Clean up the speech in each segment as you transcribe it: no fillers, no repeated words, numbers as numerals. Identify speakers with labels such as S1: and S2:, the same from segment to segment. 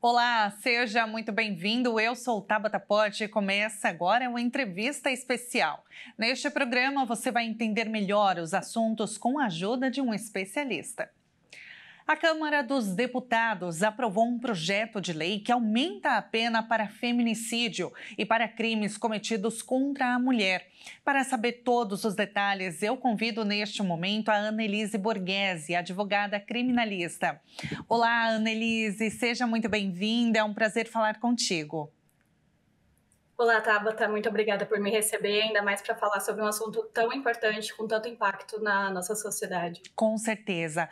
S1: Olá, seja muito bem-vindo. Eu sou Tabata Pote e começa agora uma entrevista especial. Neste programa, você vai entender melhor os assuntos com a ajuda de um especialista. A Câmara dos Deputados aprovou um projeto de lei que aumenta a pena para feminicídio e para crimes cometidos contra a mulher. Para saber todos os detalhes, eu convido neste momento a Annelise Borghese, advogada criminalista. Olá, Annelise, seja muito bem-vinda, é um prazer falar contigo.
S2: Olá, Tabata, muito obrigada por me receber, ainda mais para falar sobre um assunto tão importante, com tanto impacto na nossa sociedade.
S1: Com certeza.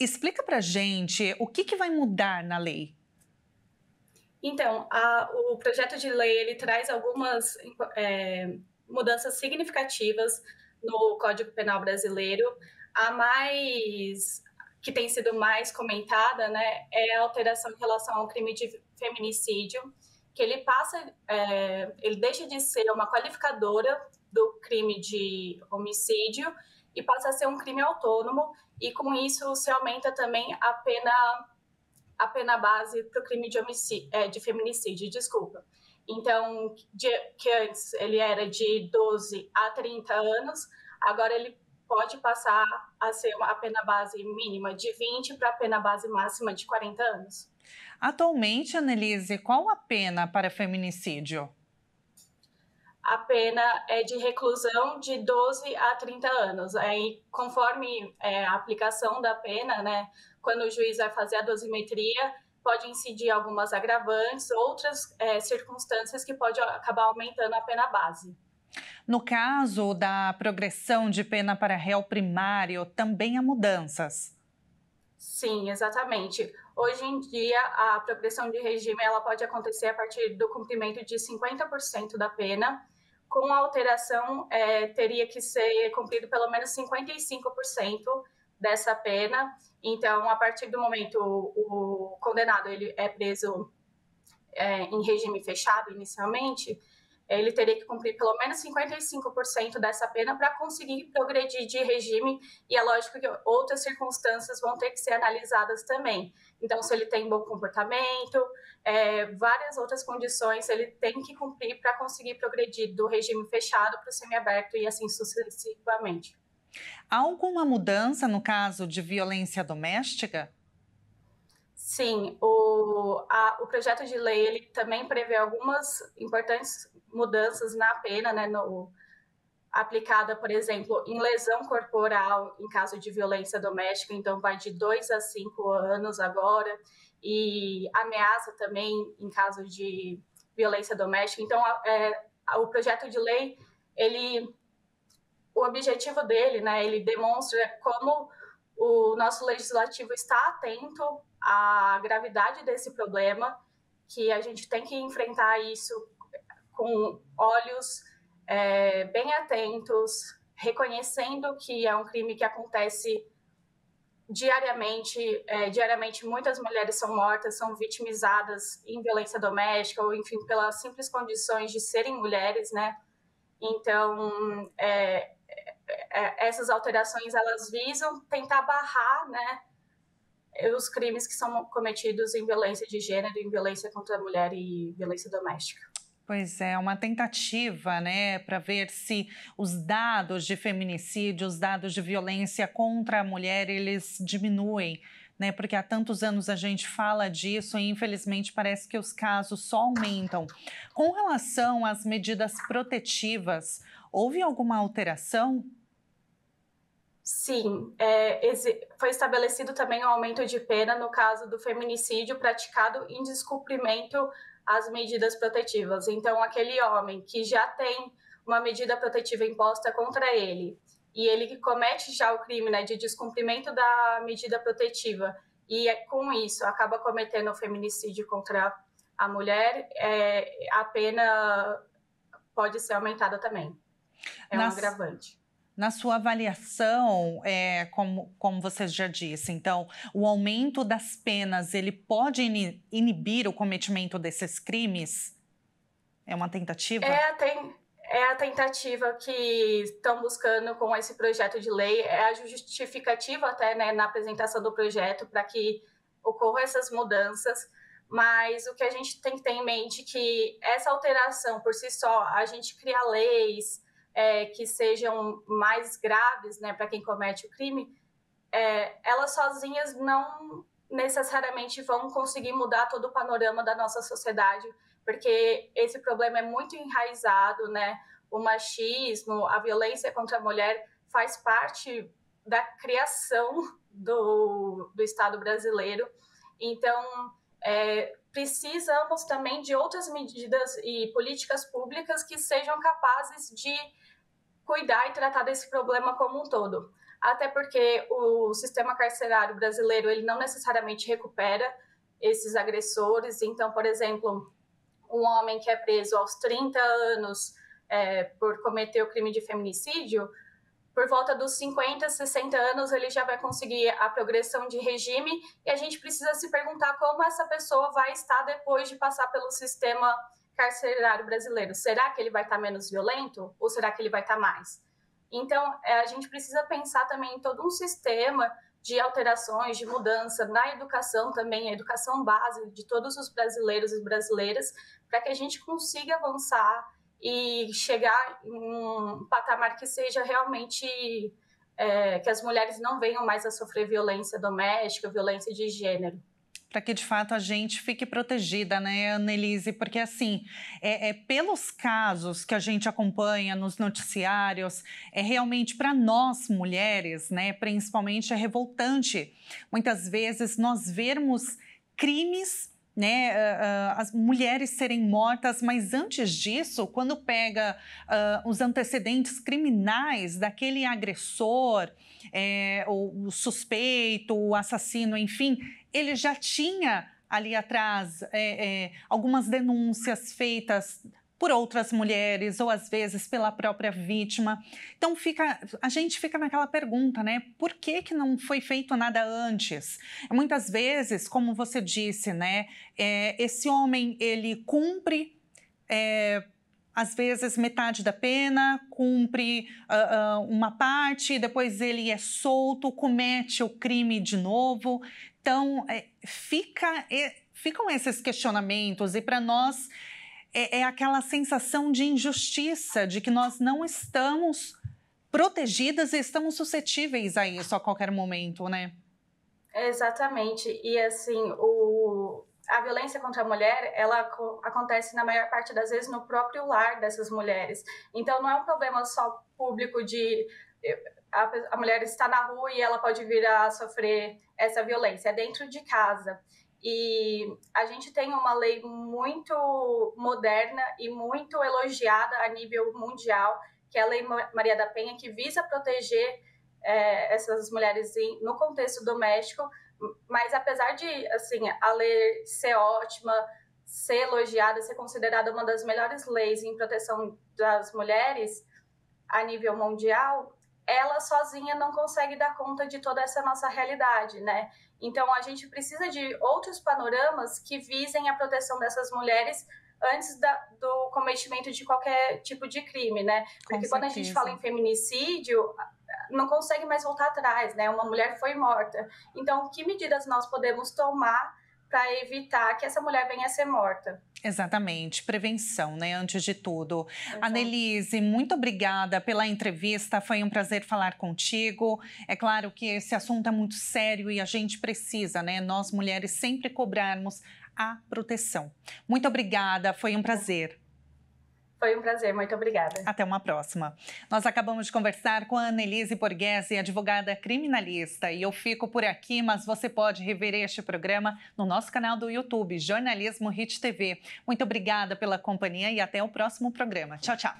S1: Explica pra gente o que vai mudar na lei.
S2: Então, o projeto de lei ele traz algumas mudanças significativas no Código Penal brasileiro. A mais que tem sido mais comentada, né, é a alteração em relação ao crime de feminicídio, que ele deixa de ser uma qualificadora do crime de homicídio e passa a ser um crime autônomo, e com isso se aumenta também a pena base para o crime de feminicídio, desculpa. Então, que antes ele era de 12 a 30 anos, agora ele pode passar a ser a pena base mínima de 20 para a pena base máxima de 40 anos.
S1: Atualmente, Annelise, qual a pena para feminicídio?
S2: A pena é de reclusão de 12 a 30 anos. Aí, conforme a aplicação da pena, né, quando o juiz vai fazer a dosimetria, pode incidir algumas agravantes, outras circunstâncias que pode acabar aumentando a pena base.
S1: No caso da progressão de pena para réu primário, também há mudanças.
S2: Sim, exatamente. Hoje em dia, a progressão de regime ela pode acontecer a partir do cumprimento de 50% da pena. Com a alteração, teria que ser cumprido pelo menos 55% dessa pena. Então, a partir do momento o condenado ele é preso em regime fechado inicialmente, ele teria que cumprir pelo menos 55% dessa pena para conseguir progredir de regime, e é lógico que outras circunstâncias vão ter que ser analisadas também. Então, se ele tem bom comportamento, várias outras condições ele tem que cumprir para conseguir progredir do regime fechado para o semiaberto e assim sucessivamente.
S1: Há alguma mudança no caso de violência doméstica?
S2: Sim, o projeto de lei ele também prevê algumas importantes mudanças na pena, né, aplicada, por exemplo, em lesão corporal em caso de violência doméstica, então vai de 2 a 5 anos agora, e ameaça também em caso de violência doméstica. Então, o projeto de lei, o objetivo dele, né, ele demonstra como o nosso legislativo está atento à gravidade desse problema, que a gente tem que enfrentar isso com olhos bem atentos, reconhecendo que é um crime que acontece diariamente. Diariamente muitas mulheres são mortas, são vitimizadas em violência doméstica, ou enfim, pelas simples condições de serem mulheres, né? Então, essas alterações, elas visam tentar barrar, né, os crimes que são cometidos em violência de gênero, em violência contra a mulher e violência doméstica.
S1: Pois é, uma tentativa, né, para ver se os dados de feminicídio, os dados de violência contra a mulher, eles diminuem, né, porque há tantos anos a gente fala disso e infelizmente parece que os casos só aumentam. Com relação às medidas protetivas, houve alguma alteração?
S2: Sim, foi estabelecido também o aumento de pena no caso do feminicídio praticado em descumprimento às medidas protetivas. Então, aquele homem que já tem uma medida protetiva imposta contra ele e ele que comete já o crime, né, de descumprimento da medida protetiva e com isso acaba cometendo o feminicídio contra a mulher, a pena pode ser aumentada também. Um agravante.
S1: Na sua avaliação, como você já disse, então, o aumento das penas, ele pode inibir o cometimento desses crimes? É uma tentativa?
S2: É a tentativa que estão buscando com esse projeto de lei, é a justificativa até, né, na apresentação do projeto para que ocorram essas mudanças, mas o que a gente tem que ter em mente é que essa alteração por si só, a gente cria leis que sejam mais graves, né, para quem comete o crime, elas sozinhas não necessariamente vão conseguir mudar todo o panorama da nossa sociedade, porque esse problema é muito enraizado, né? O machismo, a violência contra a mulher faz parte da criação do Estado brasileiro. Então, precisamos também de outras medidas e políticas públicas que sejam capazes de cuidar e tratar desse problema como um todo. Até porque o sistema carcerário brasileiro ele não necessariamente recupera esses agressores. Então, por exemplo, um homem que é preso aos 30 anos por cometer o crime de feminicídio, por volta dos 50, 60 anos, ele já vai conseguir a progressão de regime e a gente precisa se perguntar como essa pessoa vai estar depois de passar pelo sistema carcerário brasileiro. Será que ele vai estar menos violento ou será que ele vai estar mais? Então, a gente precisa pensar também em todo um sistema de alterações, de mudança na educação também, a educação básica de todos os brasileiros e brasileiras, para que a gente consiga avançar e chegar em um patamar que seja realmente que as mulheres não venham mais a sofrer violência doméstica, violência de gênero.
S1: Para que, de fato, a gente fique protegida, né, Annelise? Porque, assim, pelos casos que a gente acompanha nos noticiários, realmente, para nós, mulheres, né, principalmente, é revoltante. Muitas vezes, nós vermos crimes, né, as mulheres serem mortas, mas antes disso, quando pega os antecedentes criminais daquele agressor, o suspeito, o assassino, enfim, ele já tinha ali atrás algumas denúncias feitas por outras mulheres ou às vezes pela própria vítima. Então a gente fica naquela pergunta, né? Por que não foi feito nada antes? Muitas vezes, como você disse, né? Esse homem ele cumpre às vezes metade da pena, cumpre uma parte, depois ele é solto, comete o crime de novo. Então ficam esses questionamentos e para nós aquela sensação de injustiça, de que nós não estamos protegidas e estamos suscetíveis a isso a qualquer momento, né?
S2: Exatamente. E, assim, a violência contra a mulher, ela acontece na maior parte das vezes no próprio lar dessas mulheres. Então, não é um problema só público de a mulher está na rua e ela pode vir a sofrer essa violência. É dentro de casa. E a gente tem uma lei muito moderna e muito elogiada a nível mundial, que é a Lei Maria da Penha, que visa proteger essas mulheres no contexto doméstico, mas apesar de assim, a lei ser ótima, ser elogiada, ser considerada uma das melhores leis em proteção das mulheres a nível mundial, ela sozinha não consegue dar conta de toda essa nossa realidade, né? Então, a gente precisa de outros panoramas que visem a proteção dessas mulheres antes do cometimento de qualquer tipo de crime, né? Porque quando a gente fala em feminicídio, não consegue mais voltar atrás, né? Uma mulher foi morta. Então, que medidas nós podemos tomar para evitar que essa mulher venha a ser morta?
S1: Exatamente, prevenção, né, antes de tudo.
S2: Exato.
S1: Annelise, muito obrigada pela entrevista, foi um prazer falar contigo. É claro que esse assunto é muito sério e a gente precisa, né, nós mulheres sempre cobrarmos a proteção. Muito obrigada, foi um prazer.
S2: Foi um prazer, muito obrigada.
S1: Até uma próxima. Nós acabamos de conversar com a Annelise Borghese, advogada criminalista. E eu fico por aqui, mas você pode rever este programa no nosso canal do YouTube, Jornalismo Hit TV. Muito obrigada pela companhia e até o próximo programa. Tchau, tchau.